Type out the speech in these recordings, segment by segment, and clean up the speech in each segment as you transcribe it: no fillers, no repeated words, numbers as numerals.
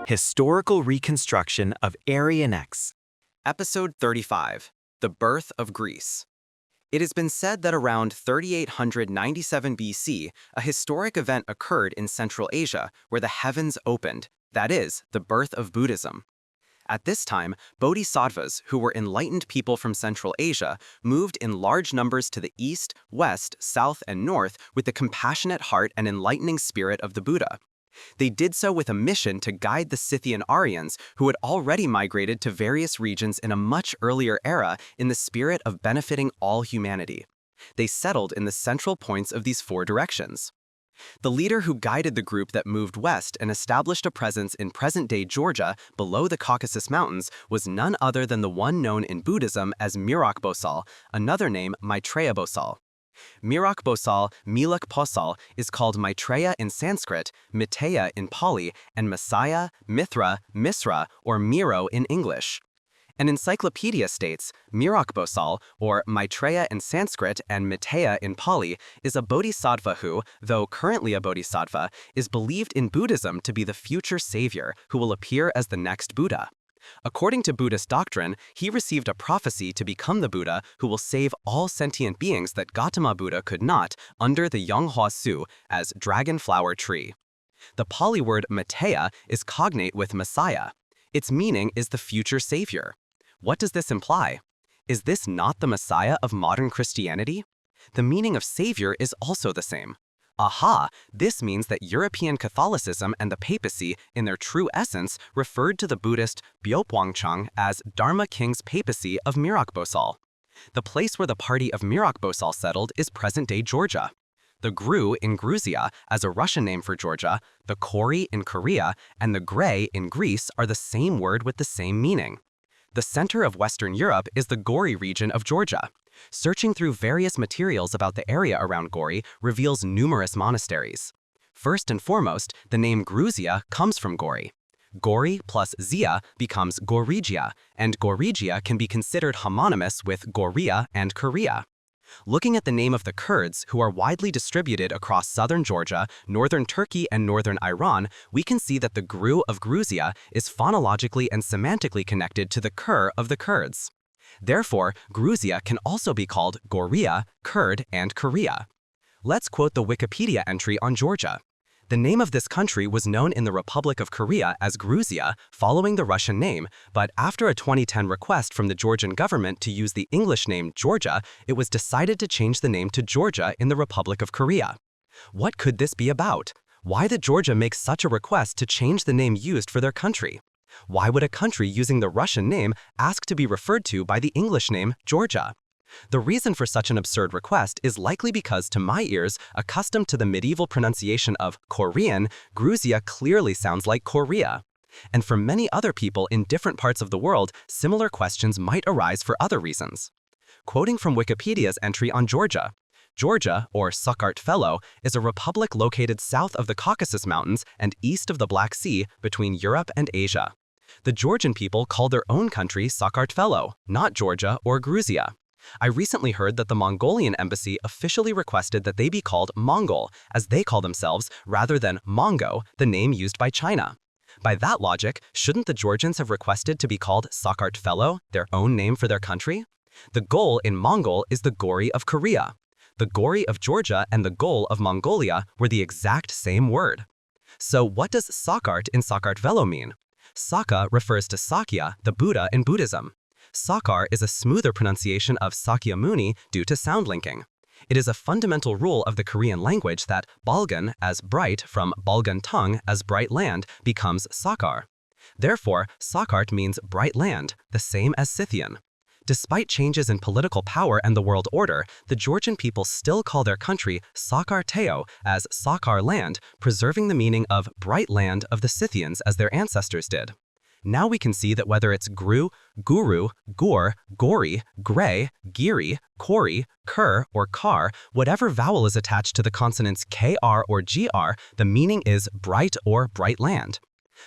Historical Reconstruction of Aryan X. Episode 35, The Birth of Greece. It has been said that around 3897 BC, a historic event occurred in Central Asia where the heavens opened, that is, the birth of Buddhism. At this time, bodhisattvas, who were enlightened people from Central Asia, moved in large numbers to the east, west, south, and north with the compassionate heart and enlightening spirit of the Buddha. They did so with a mission to guide the Scythian Aryans, who had already migrated to various regions in a much earlier era in the spirit of benefiting all humanity. They settled in the central points of these four directions. The leader who guided the group that moved west and established a presence in present-day Georgia below the Caucasus Mountains was none other than the one known in Buddhism as Mirok-bosal, another name Maitreya-bosal. Mirok-bosal, Mirok-bosal, is called Maitreya in Sanskrit, Maitreya in Pali, and Messiah, Mithra, Misra, or Miro in English. An encyclopedia states, Mirok-bosal, or Maitreya in Sanskrit and Maitreya in Pali, is a bodhisattva who, though currently a bodhisattva, is believed in Buddhism to be the future savior who will appear as the next Buddha. According to Buddhist doctrine, he received a prophecy to become the Buddha who will save all sentient beings that Gautama Buddha could not under the Yonghua Su as dragon flower tree. The Pali word Maitreya is cognate with Messiah. Its meaning is the future savior. What does this imply? Is this not the Messiah of modern Christianity? The meaning of savior is also the same. Aha! This means that European Catholicism and the papacy, in their true essence, referred to the Buddhist Byopwangchang as Dharma King's papacy of Mirok-bosal. The place where the party of Mirok-bosal settled is present-day Georgia. The Gru in Gruzia, as a Russian name for Georgia, the Kori in Korea, and the Grey in Greece are the same word with the same meaning. The center of Western Europe is the Gori region of Georgia. Searching through various materials about the area around Gori reveals numerous monasteries. First and foremost, the name Gruzia comes from Gori. Gori plus Zia becomes Gorigia, and Gorigia can be considered homonymous with Goria and Korea. Looking at the name of the Kurds, who are widely distributed across southern Georgia, northern Turkey, and northern Iran, we can see that the Gru of Gruzia is phonologically and semantically connected to the Kur of the Kurds. Therefore, Gruzia can also be called Goria, Kurd, and Korea. Let's quote the Wikipedia entry on Georgia. The name of this country was known in the Republic of Korea as Gruzia, following the Russian name, but after a 2010 request from the Georgian government to use the English name Georgia, it was decided to change the name to Georgia in the Republic of Korea. What could this be about? Why did Georgia make such a request to change the name used for their country? Why would a country using the Russian name ask to be referred to by the English name Georgia? The reason for such an absurd request is likely because, to my ears, accustomed to the medieval pronunciation of Korean, Gruzia clearly sounds like Korea. And for many other people in different parts of the world, similar questions might arise for other reasons. Quoting from Wikipedia's entry on Georgia, Georgia, or Sakartvelo, is a republic located south of the Caucasus Mountains and east of the Black Sea between Europe and Asia. The Georgian people call their own country Sakartvelo, not Georgia or Gruzia. I recently heard that the Mongolian embassy officially requested that they be called Mongol, as they call themselves, rather than Mongo, the name used by China. By that logic, shouldn't the Georgians have requested to be called Sakartvelo, their own name for their country? The Gol in Mongol is the Gori of Korea. The Gori of Georgia and the Gol of Mongolia were the exact same word. So what does Sakart in Sakartvelo mean? Saka refers to Sakya, the Buddha in Buddhism. Sakar is a smoother pronunciation of Sakyamuni due to sound linking. It is a fundamental rule of the Korean language that Balgan as bright from Balgan tongue as bright land becomes Sakar. Therefore, Sakart means bright land, the same as Scythian. Despite changes in political power and the world order, the Georgian people still call their country Sakarteo as Sakar land, preserving the meaning of bright land of the Scythians as their ancestors did. Now we can see that whether it's Gru, Guru, Gor, Gori, Grey, Giri, Kori, Kur, or Kar, whatever vowel is attached to the consonants KR or GR, the meaning is bright or bright land.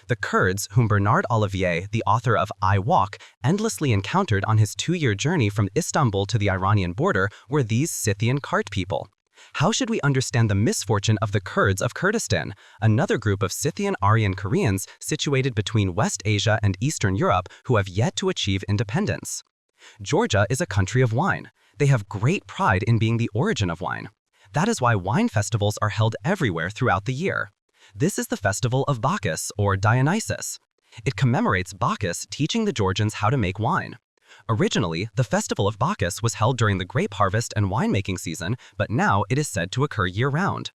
The Kurds, whom Bernard Olivier, the author of I Walk, endlessly encountered on his 2-year journey from Istanbul to the Iranian border, were these Scythian cart people. How should we understand the misfortune of the Kurds of Kurdistan, another group of Scythian Aryan Koreans situated between West Asia and Eastern Europe who have yet to achieve independence? Georgia is a country of wine. They have great pride in being the origin of wine. That is why wine festivals are held everywhere throughout the year. This is the festival of Bacchus, or Dionysus. It commemorates Bacchus teaching the Georgians how to make wine. Originally, the festival of Bacchus was held during the grape harvest and winemaking season, but now it is said to occur year-round.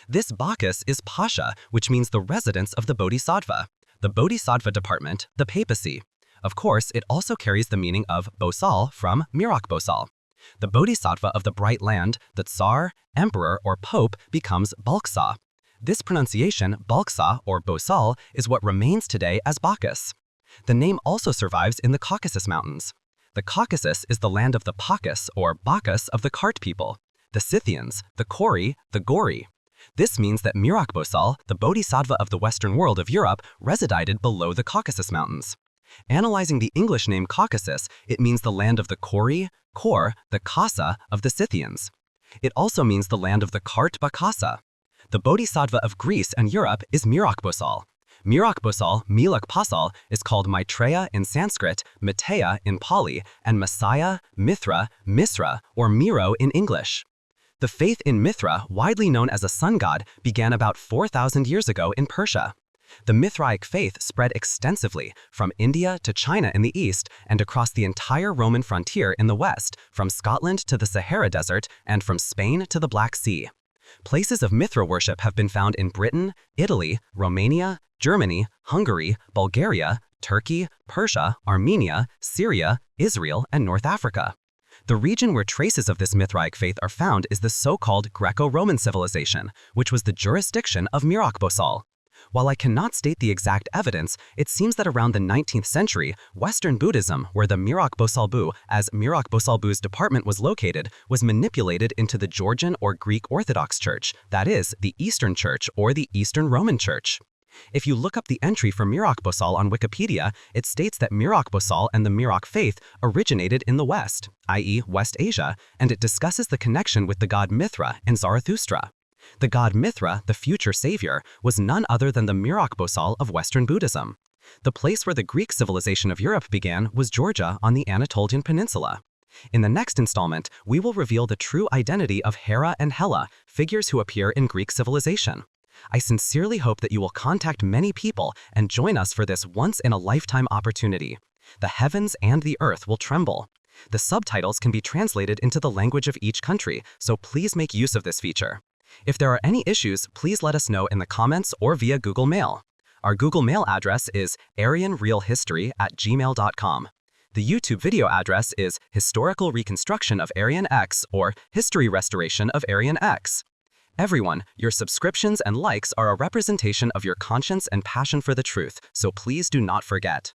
This Bacchus is Pasha, which means the residence of the Bodhisattva, the Bodhisattva department, the papacy. Of course, it also carries the meaning of Bosal from Mirok-bosal. The Bodhisattva of the bright land, the Tsar, Emperor, or Pope becomes Balksa. This pronunciation, Balksa or Bosal, is what remains today as Bacchus. The name also survives in the Caucasus Mountains. The Caucasus is the land of the Pakas or Bacchus of the cart people, the Scythians, the Kori, the Gori. This means that Mirok-bosal, the Bodhisattva of the Western world of Europe, resided below the Caucasus Mountains. Analyzing the English name Caucasus, it means the land of the Kori, Kor, the Kasa of the Scythians. It also means the land of the cart Bakasa. The Bodhisattva of Greece and Europe is Mirok-bosal. Mirok-bosal, Mirok-bosal, is called Maitreya in Sanskrit, Maitreya in Pali, and Messiah, Mithra, Misra, or Miro in English. The faith in Mithra, widely known as a sun god, began about 4,000 years ago in Persia. The Mithraic faith spread extensively from India to China in the east and across the entire Roman frontier in the west, from Scotland to the Sahara Desert and from Spain to the Black Sea. Places of Mithra worship have been found in Britain, Italy, Romania, Germany, Hungary, Bulgaria, Turkey, Persia, Armenia, Syria, Israel, and North Africa. The region where traces of this Mithraic faith are found is the so-called Greco-Roman civilization, which was the jurisdiction of Mirok-bosal. While I cannot state the exact evidence, it seems that around the 19th century, Western Buddhism, where the Mirok-bosal-bu, as Mirok-bosal-bu's department was located, was manipulated into the Georgian or Greek Orthodox Church, that is, the Eastern Church or the Eastern Roman Church. If you look up the entry for Mirok-bosal on Wikipedia, it states that Mirok-bosal and the Mirok faith originated in the West, i.e. West Asia, and it discusses the connection with the god Mithra and Zarathustra. The god Mithra, the future savior, was none other than the Mirok-bosal of Western Buddhism. The place where the Greek civilization of Europe began was Georgia on the Anatolian Peninsula. In the next installment, we will reveal the true identity of Hera and Hela, figures who appear in Greek civilization. I sincerely hope that you will contact many people and join us for this once-in-a-lifetime opportunity. The heavens and the earth will tremble. The subtitles can be translated into the language of each country, so please make use of this feature. If there are any issues, please let us know in the comments or via Google Mail. Our Google Mail address is aryanrealhistory@gmail.com. The YouTube video address is Historical Reconstruction of Aryan X or History Restoration of Aryan X. Everyone, your subscriptions and likes are a representation of your conscience and passion for the truth, so please do not forget.